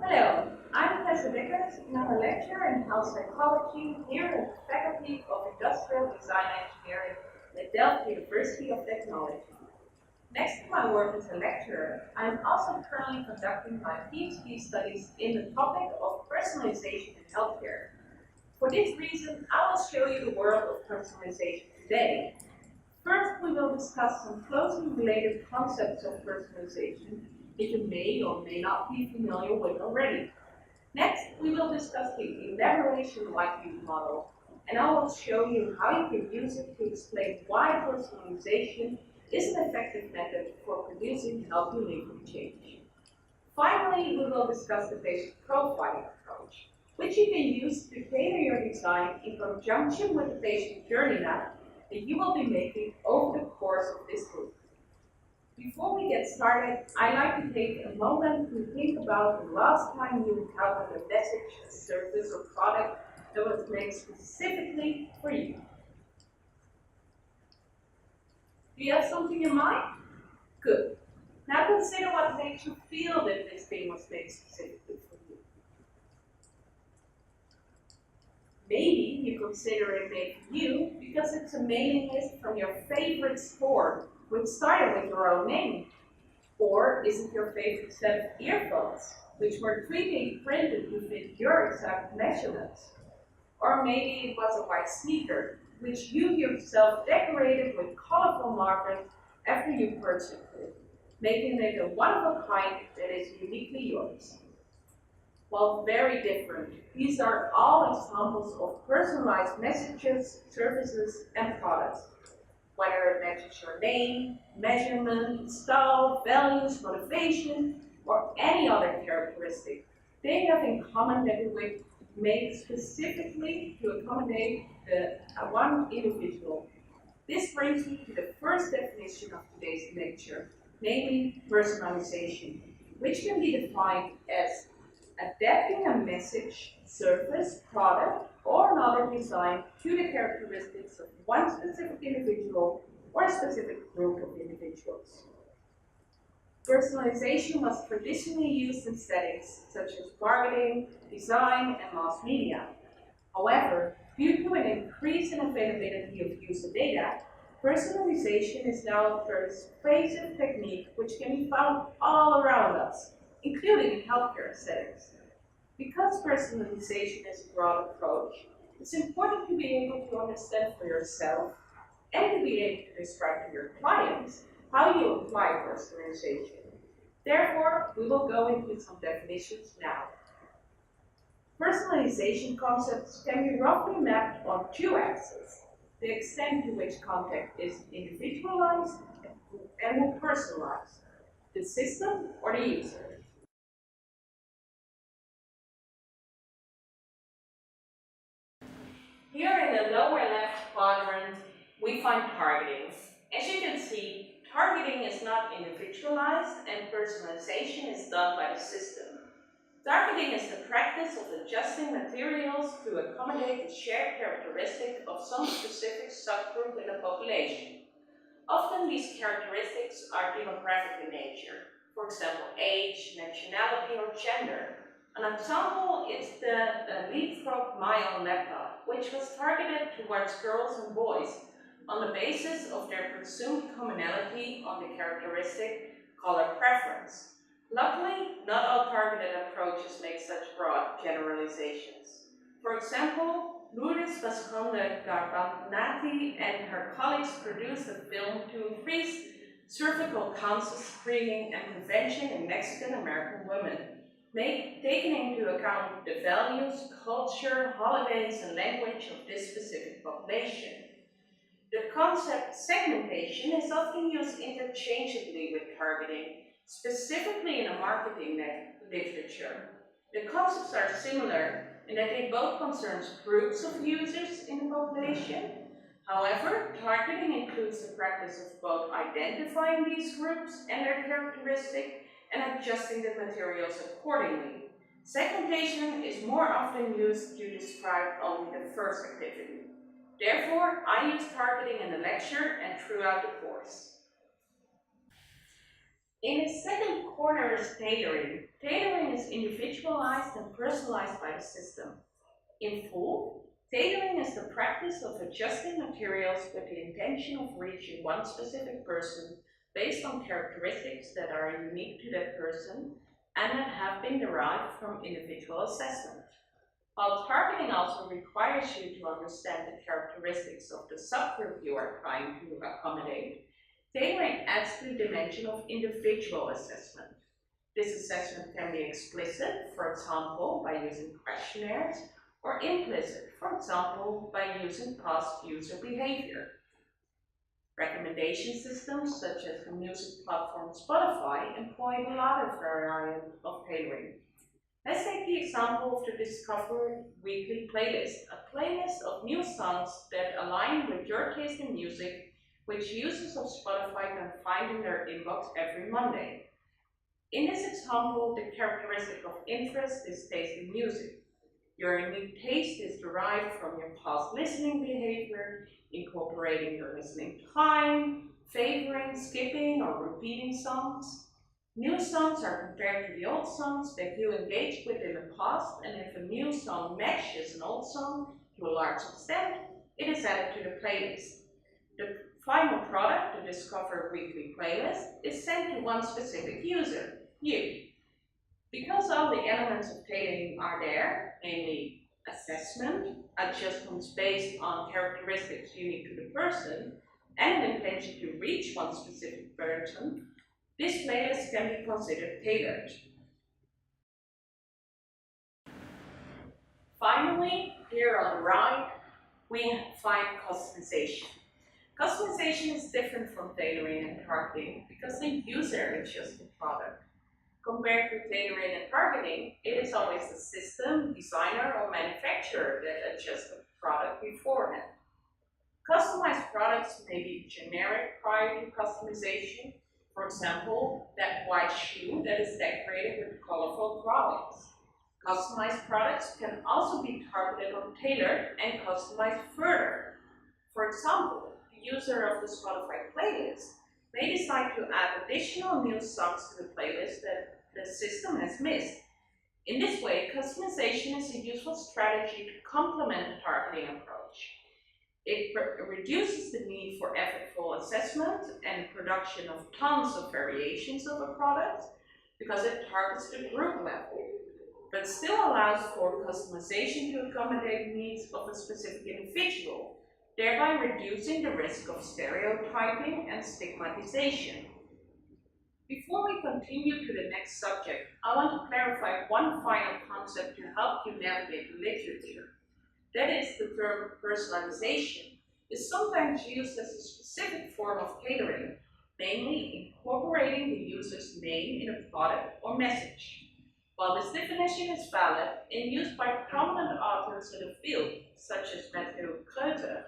Hello, I'm Tessa Dickers and I'm a lecturer in health psychology here in the Faculty of Industrial Design Engineering at Delft University of Technology. Next to my work as a lecturer, I'm also currently conducting my PhD studies in the topic of personalization in healthcare. For this reason, I will show you the world of personalization today. First, we will discuss some closely related concepts of personalization that you may or may not be familiar with already. Next, we will discuss the elaboration likelihood model, and I will show you how you can use it to explain why personalization is an effective method for producing healthy living change. Finally, we will discuss the patient profiling approach, which you can use to tailor your design in conjunction with the patient journey map that you will be making over the course of this group. Before we get started, I'd like to take a moment to think about the last time you encountered a message, a service, or product that was made specifically for you. Do you have something in mind? Good. Now consider what makes you feel that this thing was made specifically for you. Maybe you consider it made for you because it's a mailing list from your favorite store, which started with your own name. Or is it your favorite set of earphones, which were 3D printed to fit your exact measurements? Or maybe it was a white sneaker, which you yourself decorated with colorful markers after you purchased it, making it a one-of-a-kind that is uniquely yours. While very different, these are all examples of personalized messages, services, and products. Whether it matches your name, measurement, style, values, motivation, or any other characteristic, they have in common that it was made specifically to accommodate one individual. This brings me to the first definition of today's lecture, namely personalization, which can be defined as adapting a message, service, product, or another design to the characteristics of one specific individual or a specific group of individuals. Personalization was traditionally used in settings such as marketing, design, and mass media. However, due to an increase in availability of user data, personalization is now a pervasive technique which can be found all around us, including in healthcare settings. Because personalization is a broad approach, it's important to be able to understand for yourself and to be able to describe to your clients how you apply personalization. Therefore, we will go into some definitions now. Personalization concepts can be roughly mapped on two axes: the extent to which content is individualized and personalized, the system or the user. Here in the lower left quadrant, we find targeting. As you can see, targeting is not individualized and personalization is done by the system. Targeting is the practice of adjusting materials to accommodate the shared characteristic of some specific subgroup in the population. Often these characteristics are demographic in nature, for example, age, nationality, or gender. An example is the Leapfrog My laptop, which was targeted towards girls and boys on the basis of their presumed commonality on the characteristic color preference. Luckily, not all targeted approaches make such broad generalizations. For example, Lourdes Vasconde-Garbanati and her colleagues produced a film to increase cervical cancer screening and prevention in Mexican American women, taking into account the values, culture, holidays, and language of this specific population. The concept segmentation is often used interchangeably with targeting, specifically in the marketing literature. The concepts are similar in that they both concern groups of users in the population. However, targeting includes the practice of both identifying these groups and their characteristics and adjusting the materials accordingly. Segmentation is more often used to describe only the first activity. Therefore, I use targeting in the lecture and throughout the course. In its second corner is tailoring. Tailoring is individualized and personalized by the system. In full, tailoring is the practice of adjusting materials with the intention of reaching one specific person based on characteristics that are unique to that person and that have been derived from individual assessment. While targeting also requires you to understand the characteristics of the subgroup you are trying to accommodate, tailoring adds to the dimension of individual assessment. This assessment can be explicit, for example, by using questionnaires, or implicit, for example, by using past user behavior. Recommendation systems such as the music platform Spotify employ a latter variant of tailoring. Let's take the example of the Discover Weekly playlist, a playlist of new songs that align with your taste in music, which users of Spotify can find in their inbox every Monday. In this example, the characteristic of interest is taste in music. Your unique taste is derived from your past listening behavior, incorporating your listening time, favoring, skipping, or repeating songs. New songs are compared to the old songs that you engaged with in the past, and if a new song matches an old song to a large extent, it is added to the playlist. The final product, the Discover Weekly playlist, is sent to one specific user, you. Because all the elements of tailoring are there, namely assessment, adjustments based on characteristics unique to the person, and an intention to reach one specific person, this playlist can be considered tailored. Finally, here on the right, we find customization. Customization is different from tailoring and targeting because the user adjusts the product. Compared to tailoring and targeting, it is always the system, designer, or manufacturer that adjusts the product beforehand. Customized products may be generic prior to customization. For example, that white shoe that is decorated with colorful drawings. Customized products can also be targeted or tailored and customized further. For example, the user of the Spotify playlist may decide to add additional new songs to the playlist that the system has missed. In this way, customization is a useful strategy to complement the targeting approach. It reduces the need for effortful assessment and production of tons of variations of a product because it targets the group level, but still allows for customization to accommodate needs of a specific individual, thereby reducing the risk of stereotyping and stigmatization. Before we continue to the next subject, I want to clarify one final concept to help you navigate the literature. That is, the term personalization is sometimes used as a specific form of tailoring, namely incorporating the user's name in a product or message. While this definition is valid and used by prominent authors in the field, such as Matthew Kreuter,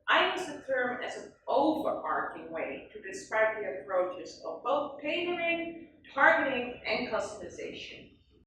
I use the term as an overarching way to describe the approaches of both tailoring, targeting, and customization.